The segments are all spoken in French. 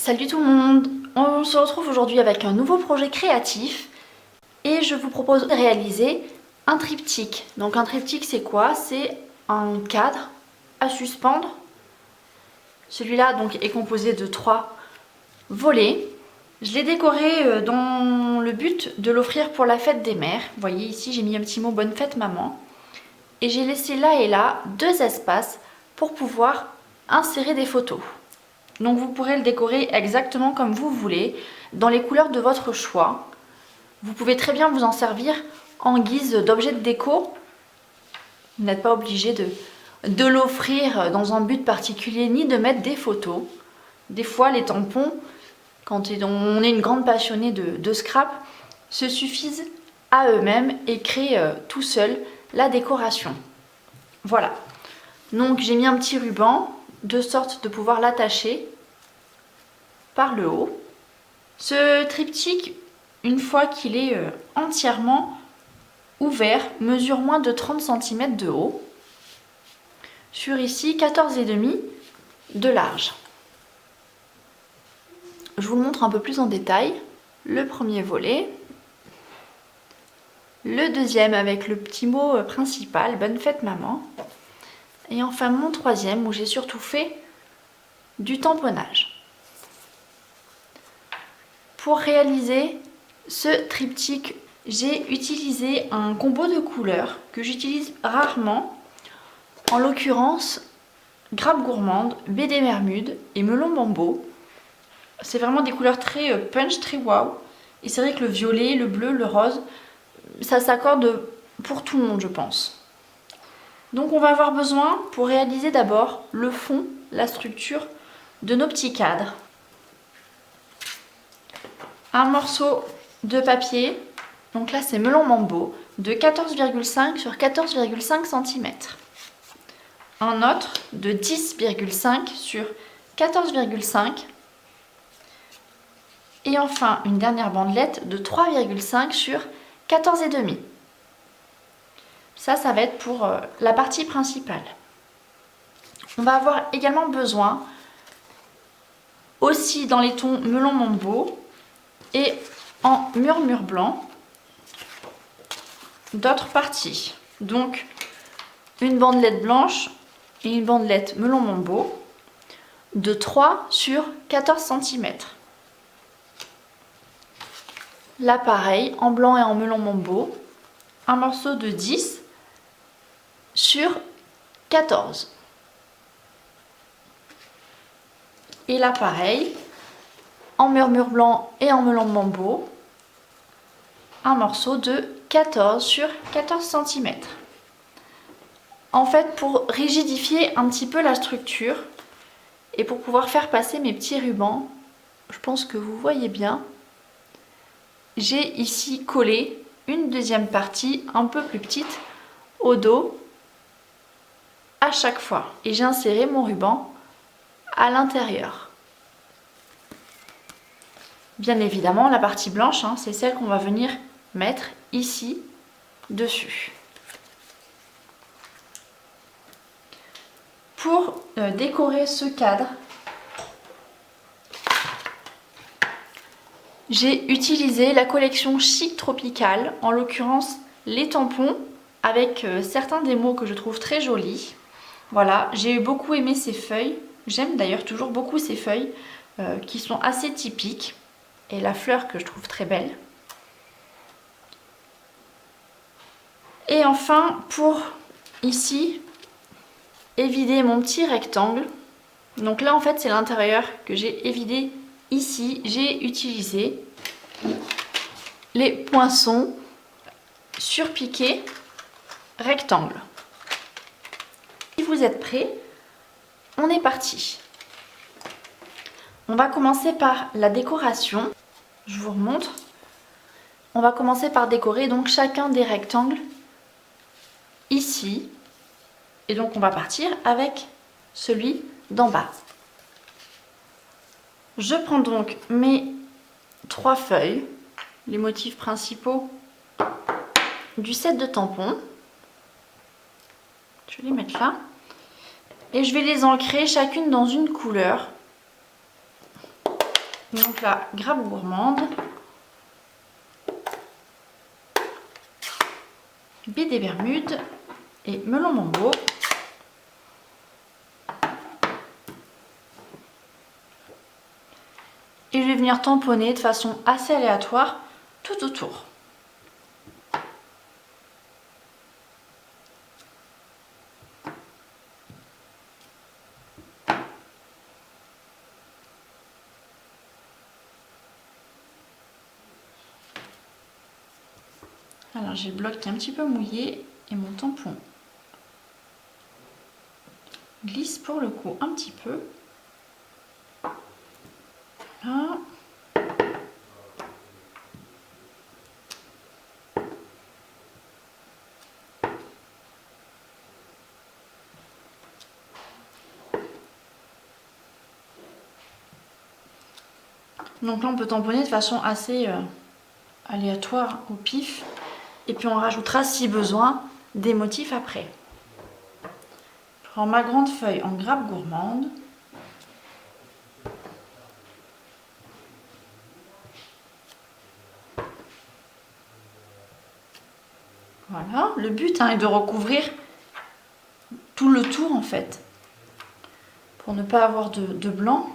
Salut tout le monde, on se retrouve aujourd'hui avec un nouveau projet créatif et je vous propose de réaliser un triptyque. Donc un triptyque c'est quoi? C'est un cadre à suspendre. Celui-là donc est composé de 3 volets. Je l'ai décoré dans le but de l'offrir pour la fête des mères. Vous voyez ici j'ai mis un petit mot bonne fête maman. Et j'ai laissé là et là 2 espaces pour pouvoir insérer des photos. Donc vous pourrez le décorer exactement comme vous voulez, dans les couleurs de votre choix. Vous pouvez très bien vous en servir en guise d'objet de déco. Vous n'êtes pas obligé de l'offrir dans un but particulier ni de mettre des photos. Des fois les tampons, quand on est une grande passionnée de scrap, se suffisent à eux-mêmes et créent tout seul la décoration. Voilà. Donc j'ai mis un petit ruban de sorte de pouvoir l'attacher par le haut. Ce triptyque, une fois qu'il est entièrement ouvert, mesure moins de 30 cm de haut, sur ici 14,5 de large. Je vous le montre un peu plus en détail. Le premier volet, le deuxième avec le petit mot principal, bonne fête maman, et enfin mon troisième où j'ai surtout fait du tamponnage. Pour réaliser ce triptyque, j'ai utilisé un combo de couleurs que j'utilise rarement, en l'occurrence Grappe Gourmande, Baie des Bermudes et Melon Mambo. C'est vraiment des couleurs très punch, très wow. Et c'est vrai que le violet, le bleu, le rose, ça s'accorde pour tout le monde je pense. Donc on va avoir besoin pour réaliser d'abord le fond, la structure de nos petits cadres. Un morceau de papier, donc là c'est Melon Mambo, de 14,5 sur 14,5 cm. Un autre de 10,5 sur 14,5. Et enfin une dernière bandelette de 3,5 sur 14,5. Ça va être pour la partie principale. On va avoir également besoin, aussi dans les tons Melon Mambo et en murmure blanc, d'autres parties. Donc une bandelette blanche et une bandelette Melon Mambo de 3 sur 14 cm. Là pareil, en blanc et en Melon Mambo, un morceau de 10 sur 14. Et là pareil, en murmure blanc et en Melon Mambo, un morceau de 14 sur 14 cm. En fait, pour rigidifier un petit peu la structure et pour pouvoir faire passer mes petits rubans, je pense que vous voyez bien, j'ai ici collé une deuxième partie un peu plus petite au dos à chaque fois. Et j'ai inséré mon ruban à l'intérieur. Bien évidemment, la partie blanche, c'est celle qu'on va venir mettre ici dessus. Pour décorer ce cadre, j'ai utilisé la collection Chic Tropical, en l'occurrence les tampons avec certains des mots que je trouve très jolis. Voilà, j'ai beaucoup aimé ces feuilles. J'aime d'ailleurs toujours beaucoup ces feuilles qui sont assez typiques. Et la fleur que je trouve très belle. Et enfin, pour ici, évider mon petit rectangle. Donc là, en fait, c'est l'intérieur que j'ai évidé ici. J'ai utilisé les poinçons surpiqués rectangle. Si vous êtes prêts, on est parti. On va commencer par la décoration. Je vous remontre. On va commencer par décorer donc chacun des rectangles ici. Et donc on va partir avec celui d'en bas. Je prends donc mes 3 feuilles, les motifs principaux du set de tampons. Je vais les mettre là. Et je vais les ancrer chacune dans une couleur. Donc là, grappe gourmande, baie des Bermudes et melon mambo. Et je vais venir tamponner de façon assez aléatoire tout autour. Alors j'ai le bloc qui est un petit peu mouillé et mon tampon glisse pour le coup un petit peu. Voilà. Donc là on peut tamponner de façon assez aléatoire au pif. Et puis on rajoutera si besoin des motifs après. Je prends ma grande feuille en grappe gourmande. Voilà, le but est de recouvrir tout le tour en fait. Pour ne pas avoir de blanc.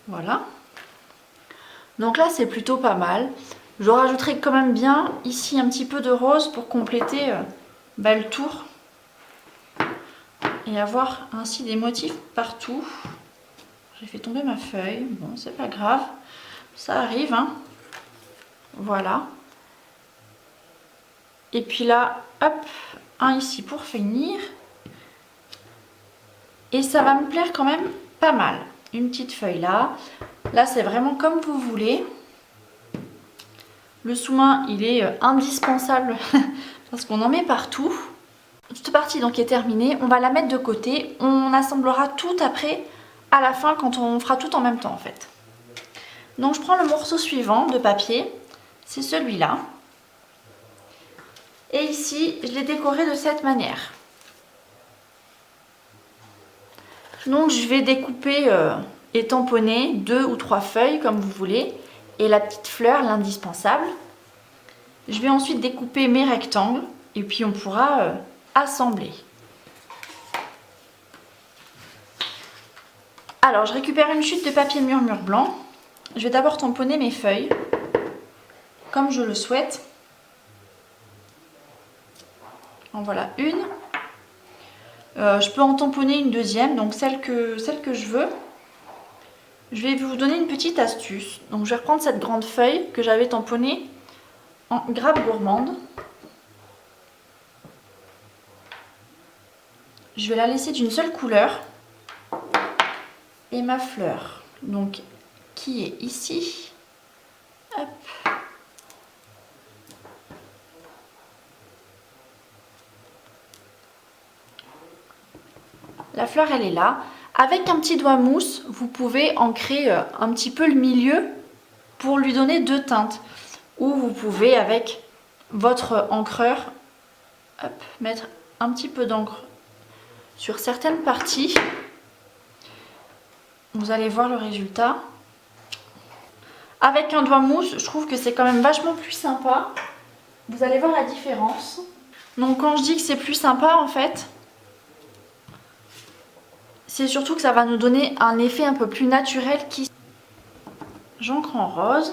Voilà. Donc là c'est plutôt pas mal. Je rajouterai quand même bien ici un petit peu de rose pour compléter le tour. Et avoir ainsi des motifs partout. J'ai fait tomber ma feuille. Bon, c'est pas grave. Ça arrive, hein. Voilà. Et puis là, hop, un ici pour finir. Et ça va me plaire quand même pas mal. Une petite feuille là. Là, c'est vraiment comme vous voulez. Le sous-main, il est indispensable parce qu'on en met partout. Cette partie donc est terminée. On va la mettre de côté. On assemblera tout après, à la fin, quand on fera tout en même temps en fait. Donc je prends le morceau suivant de papier. C'est celui-là. Et ici, je l'ai décoré de cette manière. Donc je vais découper et tamponner 2 ou 3 feuilles comme vous voulez. Et la petite fleur, l'indispensable. Je vais ensuite découper mes rectangles. Et puis on pourra assembler. Alors je récupère une chute de papier murmure blanc. Je vais d'abord tamponner mes feuilles. Comme je le souhaite. En voilà une. Je peux en tamponner une deuxième, donc celle que je veux. Je vais vous donner une petite astuce. Donc je vais reprendre cette grande feuille que j'avais tamponnée en grappe gourmande. Je vais la laisser d'une seule couleur. Et ma fleur, donc qui est ici. Hop. La fleur, elle est là. Avec un petit doigt mousse, vous pouvez ancrer un petit peu le milieu pour lui donner 2 teintes. Ou vous pouvez, avec votre encreur, hop, mettre un petit peu d'encre sur certaines parties. Vous allez voir le résultat. Avec un doigt mousse, je trouve que c'est quand même vachement plus sympa. Vous allez voir la différence. Donc quand je dis que c'est plus sympa, en fait, c'est surtout que ça va nous donner un effet un peu plus naturel qui... J'encre en rose.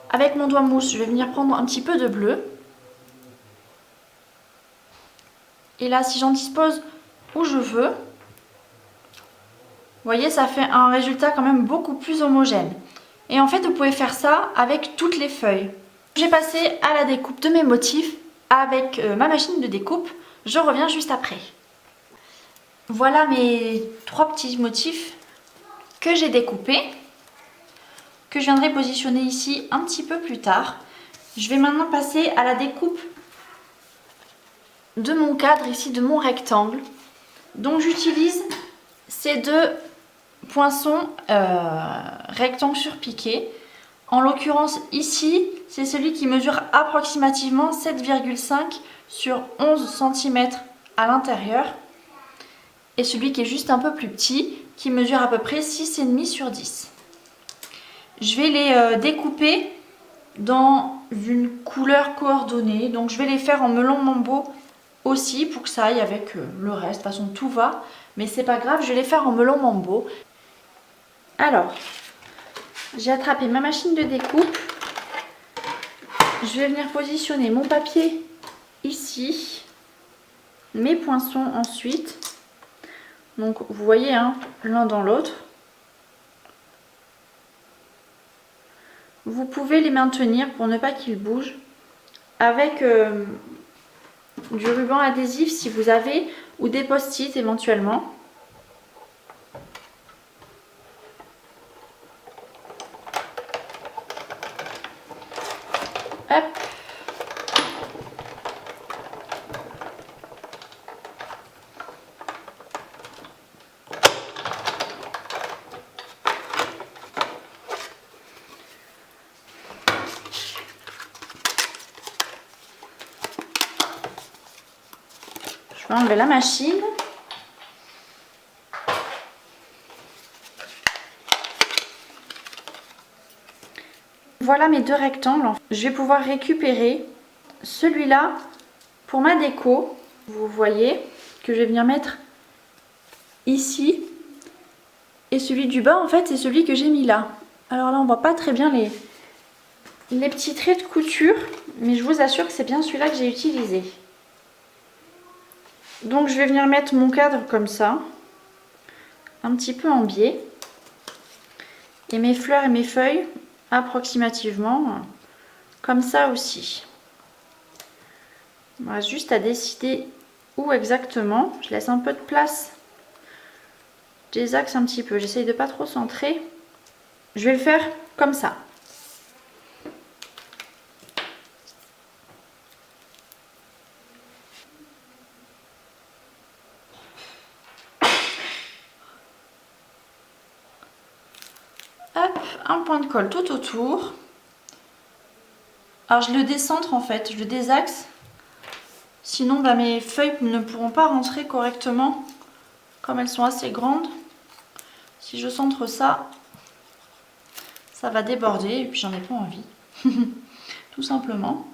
Avec mon doigt mousse, je vais venir prendre un petit peu de bleu. Et là, si j'en dispose où je veux, vous voyez, ça fait un résultat quand même beaucoup plus homogène. Et en fait, vous pouvez faire ça avec toutes les feuilles. J'ai passé à la découpe de mes motifs avec ma machine de découpe. Je reviens juste après. Voilà mes 3 petits motifs que j'ai découpés, que je viendrai positionner ici un petit peu plus tard. Je vais maintenant passer à la découpe de mon cadre ici, de mon rectangle. Donc j'utilise ces 2 poinçons rectangles surpiqués. En l'occurrence ici, c'est celui qui mesure approximativement 7,5 sur 11 cm à l'intérieur. et celui qui est juste un peu plus petit, qui mesure à peu près 6,5 sur 10. Je vais les découper dans une couleur coordonnée, donc je vais les faire en melon mambo aussi pour que ça aille avec le reste. De toute façon tout va, mais c'est pas grave, je vais les faire en melon mambo. Alors, j'ai attrapé ma machine de découpe. Je vais venir positionner mon papier ici, mes poinçons ensuite. Donc vous voyez, hein, l'un dans l'autre. Vous pouvez les maintenir pour ne pas qu'ils bougent avec du ruban adhésif si vous avez, ou des post-it éventuellement. Hop. Je vais enlever la machine. Voilà mes deux rectangles. Je vais pouvoir récupérer celui-là pour ma déco. Vous voyez que je vais venir mettre ici. Et celui du bas, en fait, c'est celui que j'ai mis là. Alors là, on voit pas très bien les petits traits de couture, mais je vous assure que c'est bien celui-là que j'ai utilisé. Donc je vais venir mettre mon cadre comme ça, un petit peu en biais. Et mes fleurs et mes feuilles approximativement comme ça aussi. On va juste à décider où exactement. Je laisse un peu de place. Je les axe un petit peu. J'essaye de pas trop centrer. Je vais le faire comme ça. Hop, un point de colle tout autour. Alors je le décentre en fait, je le désaxe. Sinon bah, mes feuilles ne pourront pas rentrer correctement comme elles sont assez grandes. Si je centre ça, ça va déborder et puis j'en ai pas envie. Tout simplement.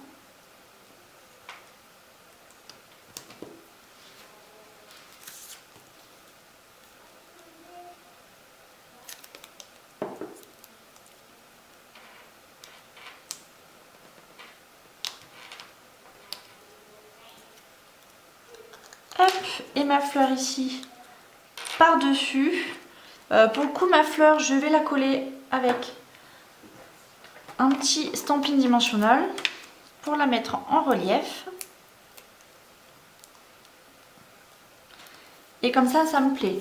Hop, et ma fleur ici par-dessus. Pour le coup, ma fleur, je vais la coller avec un petit stamping dimensionnel pour la mettre en relief. Et comme ça me plaît.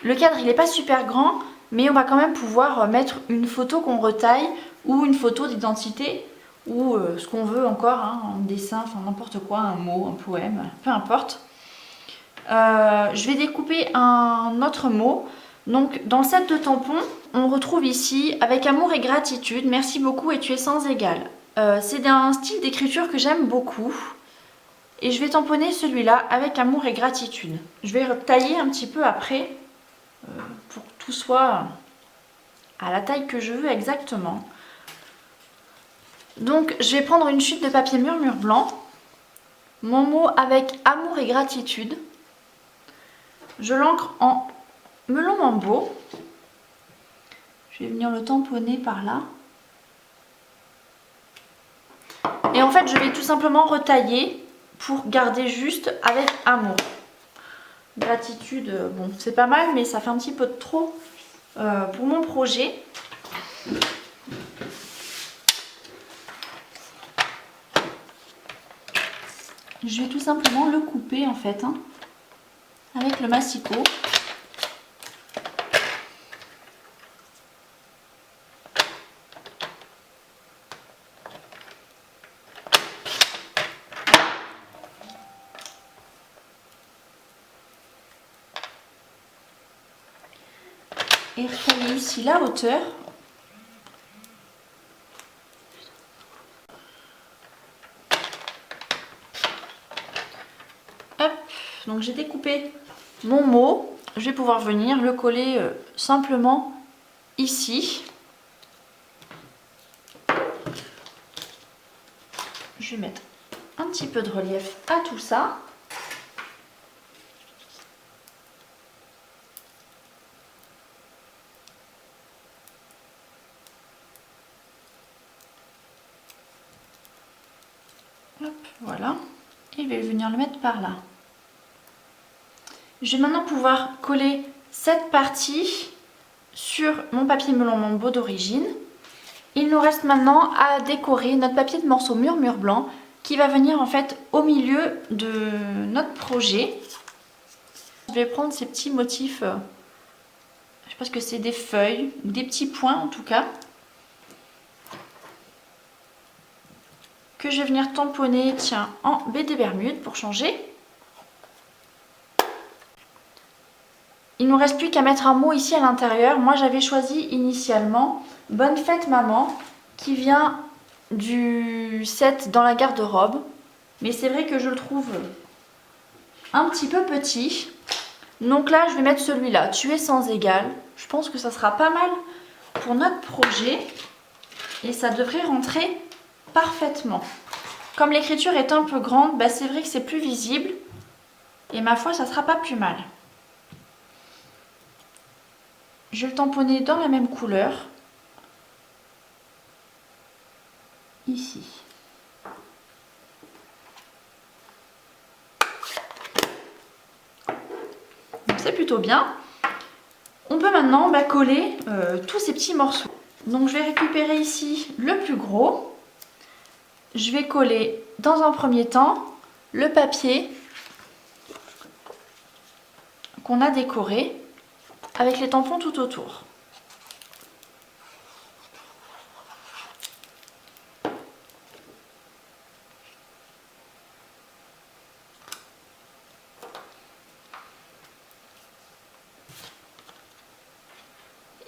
Le cadre, il n'est pas super grand, mais on va quand même pouvoir mettre une photo qu'on retaille ou une photo d'identité ou ce qu'on veut encore, hein, un dessin, enfin n'importe quoi, un mot, un poème, peu importe. Je vais découper un autre mot. Donc dans le set de tampons, on retrouve ici avec amour et gratitude, merci beaucoup et tu es sans égal. C'est un style d'écriture que j'aime beaucoup. Et je vais tamponner celui-là avec amour et gratitude. Je vais tailler un petit peu après pour que tout soit à la taille que je veux exactement. Donc je vais prendre une chute de papier murmure blanc. Mon mot avec amour et gratitude. Je l'encre en melon mambo. Je vais venir le tamponner par là. Et en fait, je vais tout simplement retailler pour garder juste avec amour. Gratitude, bon, c'est pas mal, mais ça fait un petit peu de trop pour mon projet. Je vais tout simplement le couper en fait, hein, avec le massicot. Et retailler ici la hauteur. Hop, donc j'ai découpé mon mot je vais pouvoir venir le coller simplement ici. Je vais mettre un petit peu de relief à tout ça. Hop, voilà. Et je vais venir le mettre par là. Je vais maintenant pouvoir coller cette partie sur mon papier melon Mambo d'origine. Il nous reste maintenant à décorer notre papier de morceau murmure blanc qui va venir en fait au milieu de notre projet. Je vais prendre ces petits motifs, je pense que c'est des feuilles, des petits points en tout cas, que je vais venir tamponner, tiens, en BD Bermude pour changer. Il ne nous reste plus qu'à mettre un mot ici à l'intérieur. Moi j'avais choisi initialement Bonne fête maman qui vient du set dans la garde-robe. Mais c'est vrai que je le trouve un petit peu petit. Donc là je vais mettre celui-là, Tu es sans égal. Je pense que ça sera pas mal pour notre projet. Et ça devrait rentrer parfaitement. Comme l'écriture est un peu grande, bah c'est vrai que c'est plus visible. Et ma foi ça sera pas plus mal. Je vais le tamponner dans la même couleur. Ici. Donc c'est plutôt bien. On peut maintenant coller tous ces petits morceaux. Donc je vais récupérer ici le plus gros. Je vais coller dans un premier temps le papier qu'on a décoré avec les tampons tout autour.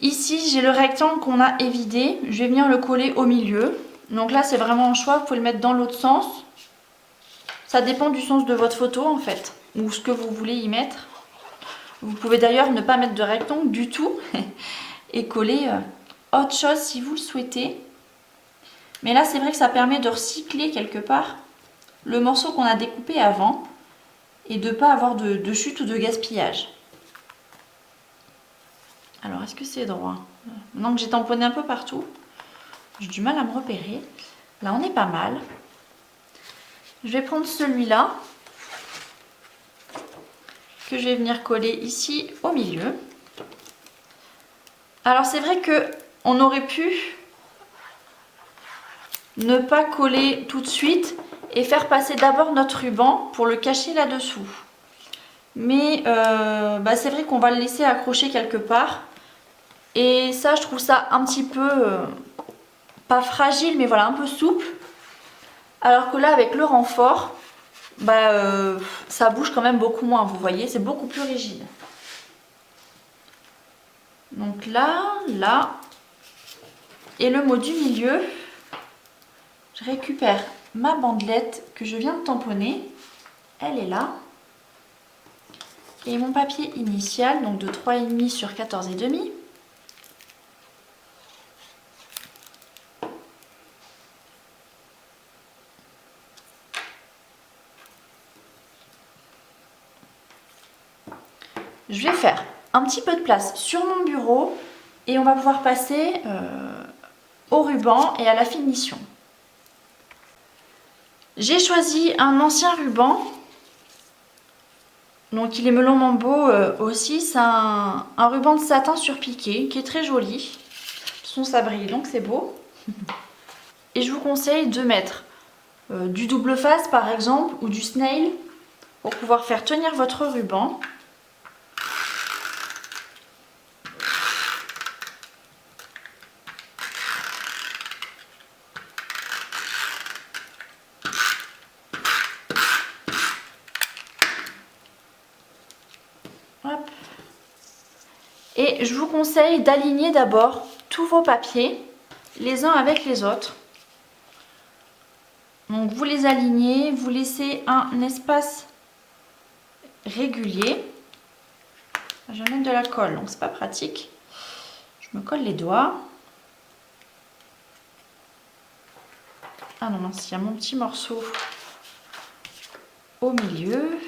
Ici, j'ai le rectangle qu'on a évidé. Je vais venir le coller au milieu. Donc là, c'est vraiment un choix. Vous pouvez le mettre dans l'autre sens. Ça dépend du sens de votre photo, en fait. Ou ce que vous voulez y mettre. Vous pouvez d'ailleurs ne pas mettre de rectangle du tout. Et coller autre chose si vous le souhaitez. Mais là, c'est vrai que ça permet de recycler quelque part le morceau qu'on a découpé avant. Et de ne pas avoir de chute ou de gaspillage. Alors, est-ce que c'est droit? Maintenant que j'ai tamponné un peu partout, j'ai du mal à me repérer. Là, on est pas mal. Je vais prendre celui-là, que je vais venir coller ici au milieu. Alors, c'est vrai qu'on aurait pu ne pas coller tout de suite et faire passer d'abord notre ruban pour le cacher là-dessous. Mais c'est vrai qu'on va le laisser accrocher quelque part. Et ça, je trouve ça un petit peu, pas fragile, mais voilà, un peu souple. Alors que là, avec le renfort, ça bouge quand même beaucoup moins, vous voyez, c'est beaucoup plus rigide. Donc là, là, et le mot du milieu, je récupère ma bandelette que je viens de tamponner. Elle est là. Et mon papier initial, donc de 3,5 sur 14,5. Je vais faire un petit peu de place sur mon bureau et on va pouvoir passer au ruban et à la finition. J'ai choisi un ancien ruban. Donc il est melon Mambo aussi. C'est un ruban de satin surpiqué qui est très joli. Son ça brille donc c'est beau. Et je vous conseille de mettre du double face par exemple ou du snail pour pouvoir faire tenir votre ruban. Hop. Et je vous conseille d'aligner d'abord tous vos papiers les uns avec les autres. Donc vous les alignez, vous laissez un espace régulier. Je vais mettre de la colle, donc c'est pas pratique. Je me colle les doigts. Ah non, mince, il y a mon petit morceau au milieu.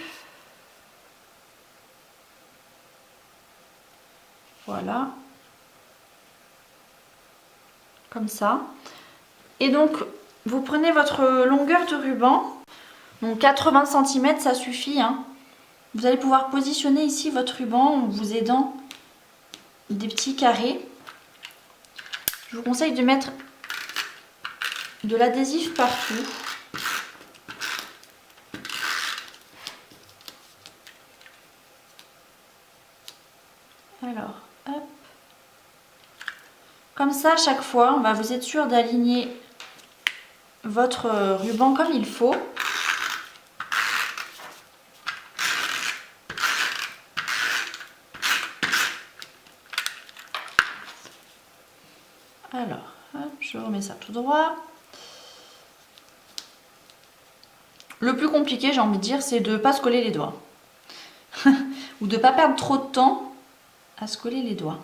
Voilà. Comme ça. Et donc, vous prenez votre longueur de ruban. Donc 80 cm, ça suffit, hein. Vous allez pouvoir positionner ici votre ruban en vous aidant des petits carrés. Je vous conseille de mettre de l'adhésif partout. Alors, hop. Comme ça, à chaque fois, vous êtes sûr d'aligner votre ruban comme il faut. Alors, hop, je remets ça tout droit. Le plus compliqué, j'ai envie de dire, c'est de ne pas se coller les doigts. Ou de ne pas perdre trop de temps à se coller les doigts.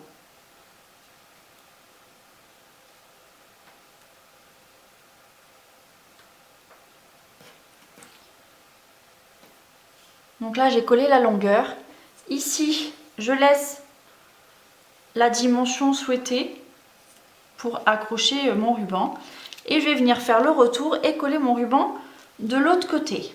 Donc là, j'ai collé la longueur. Ici, je laisse la dimension souhaitée pour accrocher mon ruban. Et je vais venir faire le retour et coller mon ruban de l'autre côté.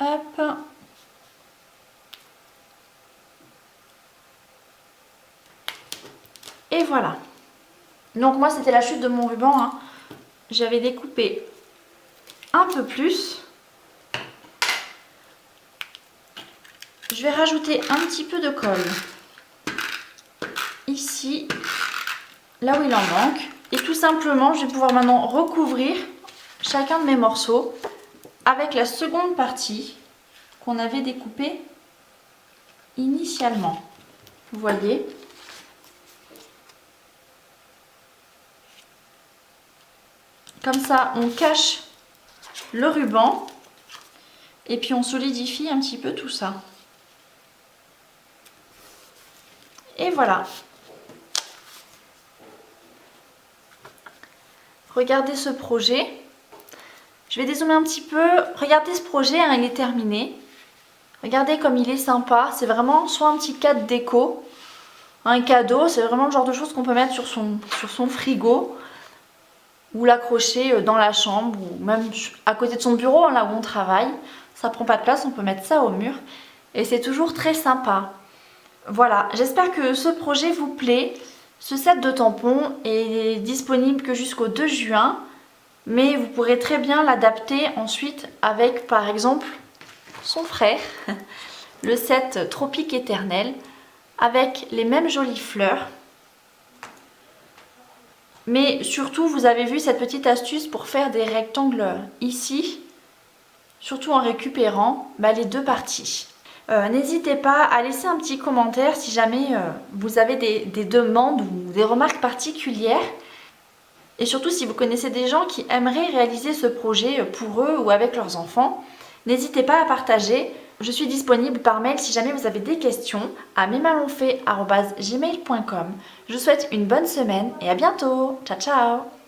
Hop. Et voilà. Donc moi, c'était la chute de mon ruban, hein. J'avais découpé un peu plus. Je vais rajouter un petit peu de colle ici, là où il en manque. Et tout simplement, je vais pouvoir maintenant recouvrir chacun de mes morceaux avec la seconde partie qu'on avait découpée initialement. Vous voyez ? Comme ça, on cache le ruban et puis on solidifie un petit peu tout ça. Et voilà. Regardez ce projet. Je vais dézoomer un petit peu. Regardez ce projet, hein, il est terminé. Regardez comme il est sympa. C'est vraiment soit un petit cadre déco, un cadeau. C'est vraiment le genre de choses qu'on peut mettre sur son frigo ou l'accrocher dans la chambre ou même à côté de son bureau, hein, là où on travaille. Ça prend pas de place, on peut mettre ça au mur. Et c'est toujours très sympa. Voilà, j'espère que ce projet vous plaît. Ce set de tampons est disponible que jusqu'au 2 juin. Mais vous pourrez très bien l'adapter ensuite avec par exemple son frère, le set Tropique Éternel, avec les mêmes jolies fleurs. Mais surtout, vous avez vu cette petite astuce pour faire des rectangles ici, surtout en récupérant les deux parties. N'hésitez pas à laisser un petit commentaire si jamais vous avez des demandes ou des remarques particulières. Et surtout, si vous connaissez des gens qui aimeraient réaliser ce projet pour eux ou avec leurs enfants, n'hésitez pas à partager. Je suis disponible par mail si jamais vous avez des questions à memalonfait@gmail.com. Je vous souhaite une bonne semaine et à bientôt. Ciao, ciao!